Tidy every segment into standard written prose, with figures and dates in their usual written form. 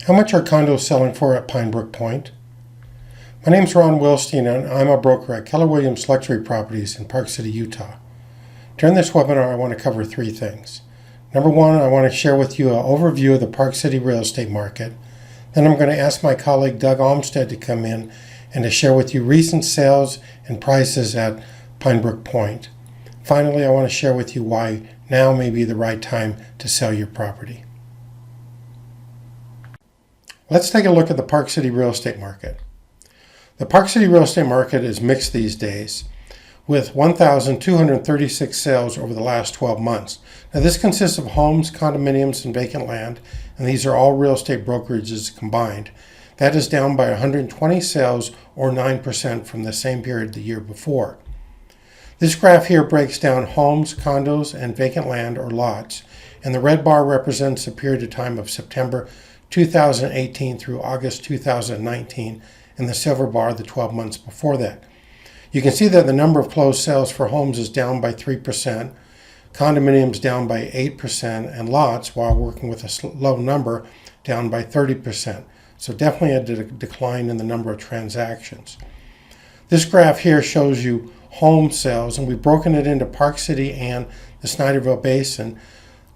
How much are condos selling for at Pinebrook Pointe? My name is Ron Wilstein and I'm a broker at Keller Williams Luxury Properties in Park City, Utah. During this webinar, I want to cover three things. Number one, I want to share with you an overview of the Park City real estate market. Then I'm going to ask my colleague Doug Olmstead to come in and to share with you recent sales and prices at Pinebrook Pointe. Finally, I want to share with you why now may be the right time to sell your property. Let's take a look at the Park City real estate market. The Park City real estate market is mixed these days, with 1,236 sales over the last 12 months. Now this consists of homes, condominiums, and vacant land, and these are all real estate brokerages combined. That is down by 120 sales or 9% from the same period the year before. This graph here breaks down homes, condos, and vacant land or lots, and the red bar represents the period of time of September 2018 through August 2019, and the silver bar the 12 months before that. You can see that the number of closed sales for homes is down by 3%, condominiums down by 8%, and lots, while working with a low number, down by 30%. So definitely a decline in the number of transactions. This graph here shows you home sales, and we've broken it into Park City and the Snyderville Basin.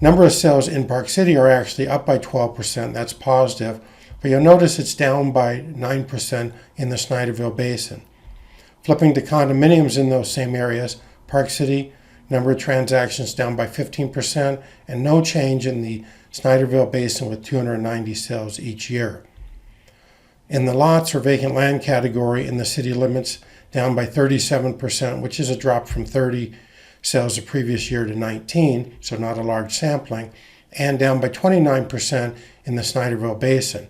Number of sales in Park City are actually up by 12%, that's positive, but you'll notice it's down by 9% in the Snyderville Basin. Flipping to condominiums in those same areas, Park City, number of transactions down by 15%, and no change in the Snyderville Basin with 290 sales each year. In the lots or vacant land category in the city limits, down by 37%, which is a drop from 30 sales the previous year to 19, so not a large sampling, and down by 29% in the Snyderville Basin.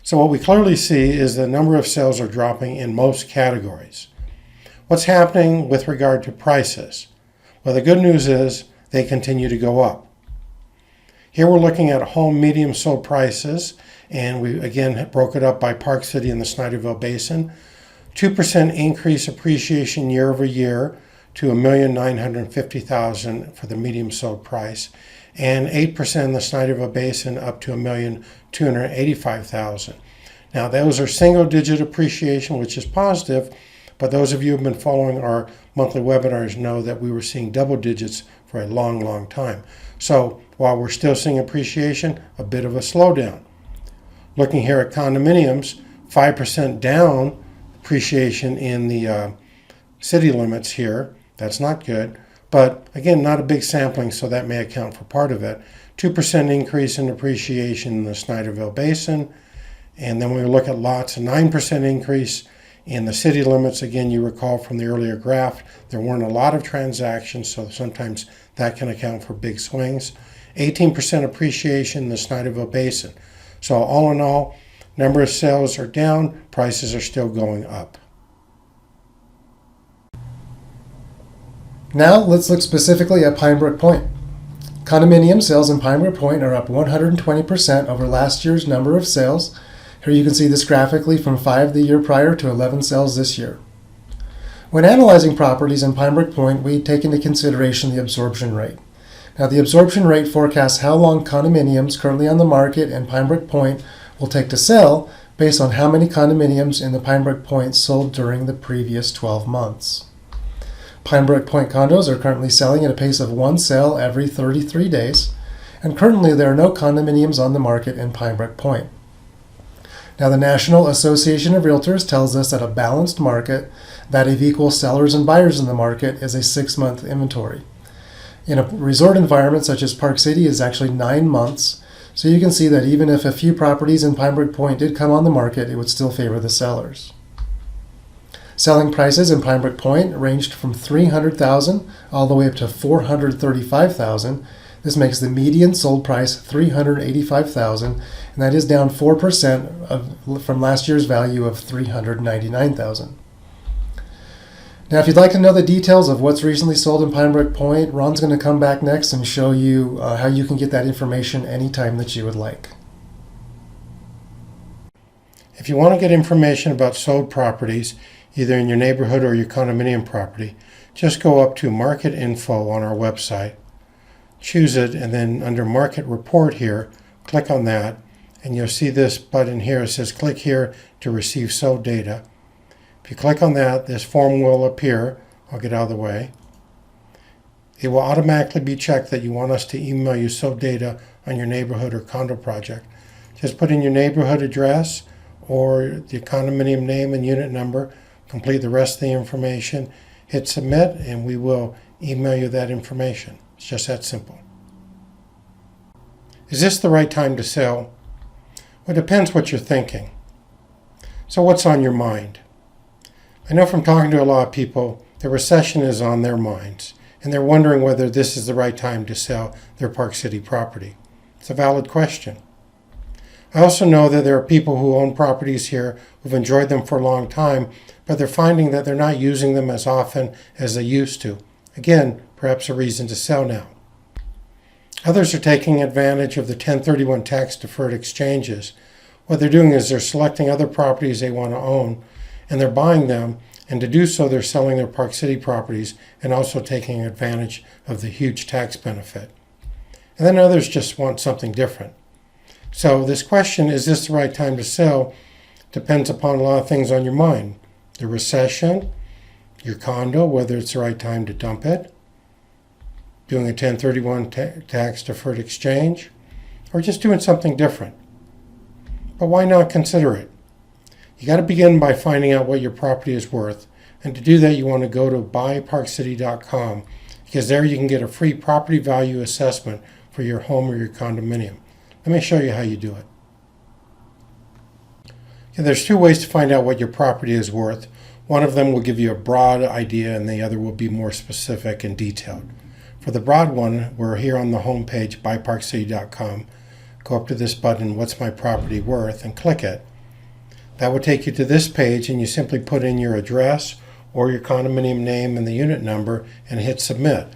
So what we clearly see is the number of sales are dropping in most categories. What's happening with regard to prices? Well, the good news is they continue to go up. Here we're looking at home medium sold prices, and we again broke it up by Park City and the Snyderville Basin. 2% increase appreciation year over year to $1,950,000 for the medium sold price, and 8% in the Snyderville Basin up to $1,285,000. Now those are single digit appreciation, which is positive, but those of you who have been following our monthly webinars know that we were seeing double digits for a long time. So while we're still seeing appreciation, a bit of a slowdown. Looking here at condominiums, 5% down appreciation in the city limits here. That's not good, but again, not a big sampling, so that may account for part of it. 2% increase in appreciation in the Snyderville Basin, and then when we look at lots, a 9% increase in the city limits. Again, you recall from the earlier graph, there weren't a lot of transactions, so sometimes that can account for big swings. 18% appreciation in the Snyderville Basin. So all in all, number of sales are down, prices are still going up. Now let's look specifically at Pinebrook Pointe. Condominium sales in Pinebrook Pointe are up 120% over last year's number of sales. Here you can see this graphically from 5 the year prior to 11 sales this year. When analyzing properties in Pinebrook Pointe, we take into consideration the absorption rate. Now the absorption rate forecasts how long condominiums currently on the market in Pinebrook Pointe will take to sell based on how many condominiums in the Pinebrook Pointe sold during the previous 12 months. Pinebrook Pointe condos are currently selling at a pace of 1 sale every 33 days, and currently there are no condominiums on the market in Pinebrook Pointe. Now the National Association of Realtors tells us that a balanced market, that of equal sellers and buyers in the market, is a 6-month inventory. In a resort environment such as Park City is actually 9 months, so you can see that even if a few properties in Pinebrook Pointe did come on the market, it would still favor the sellers. Selling prices in Pinebrook Pointe ranged from $300,000 all the way up to $435,000. This makes the median sold price $385,000, and that is down 4% from last year's value of $399,000. Now, if you'd like to know the details of what's recently sold in Pinebrook Pointe, Ron's going to come back next and show you how you can get that information anytime that you would like. If you want to get information about sold properties, either in your neighborhood or your condominium property, just go up to Market Info on our website, choose it, and then under Market Report here, click on that, and you'll see this button here. It says click here to receive sold data. If you click on that, this form will appear. I'll get out of the way. It will automatically be checked that you want us to email you sold data on your neighborhood or condo project. Just put in your neighborhood address or the condominium name and unit number, complete the rest of the information, hit submit, and we will email you that information. It's just that simple. Is this the right time to sell? Well, it depends what you're thinking. So what's on your mind? I know from talking to a lot of people, the recession is on their minds, and they're wondering whether this is the right time to sell their Park City property. It's a valid question. I also know that there are people who own properties here who've enjoyed them for a long time, but they're finding that they're not using them as often as they used to. Again, perhaps a reason to sell now. Others are taking advantage of the 1031 tax-deferred exchanges. What they're doing is they're selecting other properties they want to own, and they're buying them, and to do so, they're selling their Park City properties and also taking advantage of the huge tax benefit. And then others just want something different. So this question, is this the right time to sell, depends upon a lot of things on your mind. The recession, your condo, whether it's the right time to dump it, doing a 1031 tax-deferred exchange, or just doing something different. But why not consider it? You got to begin by finding out what your property is worth, and to do that you want to go to BuyParkCity.com, because there you can get a free property value assessment for your home or your condominium. Let me show you how you do it. Okay, there's two ways to find out what your property is worth. One of them will give you a broad idea, and the other will be more specific and detailed. For the broad one, we're here on the home page, BuyParkCity.com. Go up to this button, What's My Property Worth, and click it. That will take you to this page, and you simply put in your address or your condominium name and the unit number and hit submit.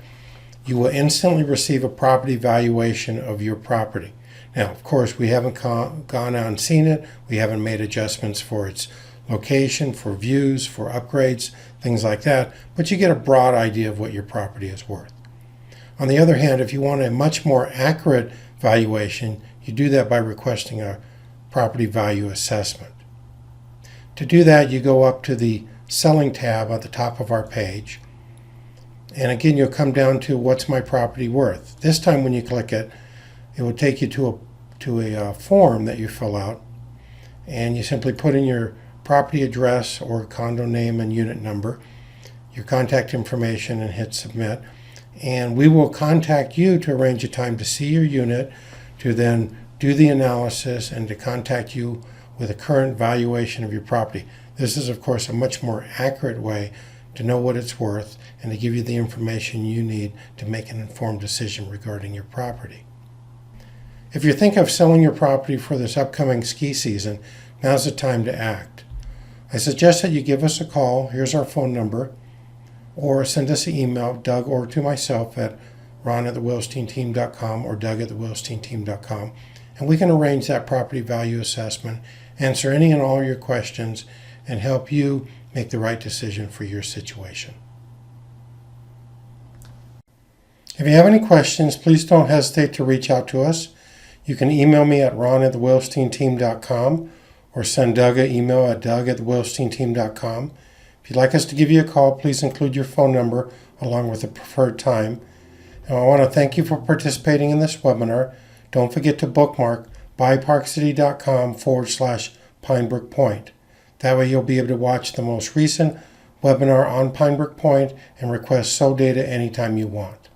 You will instantly receive a property valuation of your property. Now, of course, we haven't gone out and seen it. We haven't made adjustments for its location, for views, for upgrades, things like that, but you get a broad idea of what your property is worth. On the other hand, if you want a much more accurate valuation, you do that by requesting a property value assessment. To do that, you go up to the Selling tab at the top of our page, and again you'll come down to What's My Property Worth. This time when you click it, it will take you to a form that you fill out, and you simply put in your property address or condo name and unit number, your contact information, and hit submit. And we will contact you to arrange a time to see your unit, to then do the analysis, and to contact you with a current valuation of your property. This is, of course, a much more accurate way to know what it's worth and to give you the information you need to make an informed decision regarding your property. If you think of selling your property for this upcoming ski season, now's the time to act. I suggest that you give us a call. Here's our phone number. Or send us an email, Doug, or to myself at ron@thewilsteinteam.com or doug@thewilsteinteam.com, and we can arrange that property value assessment, answer any and all your questions, and help you make the right decision for your situation. If you have any questions, please don't hesitate to reach out to us. You can email me at ron@thewilsteinteam.com or send Doug an email at doug@thewilsteinteam.com. If you'd like us to give you a call, please include your phone number along with the preferred time. And I want to thank you for participating in this webinar. Don't forget to bookmark BuyParkCity.com/Pinebrook Pointe. That way you'll be able to watch the most recent webinar on Pinebrook Pointe and request sold data anytime you want.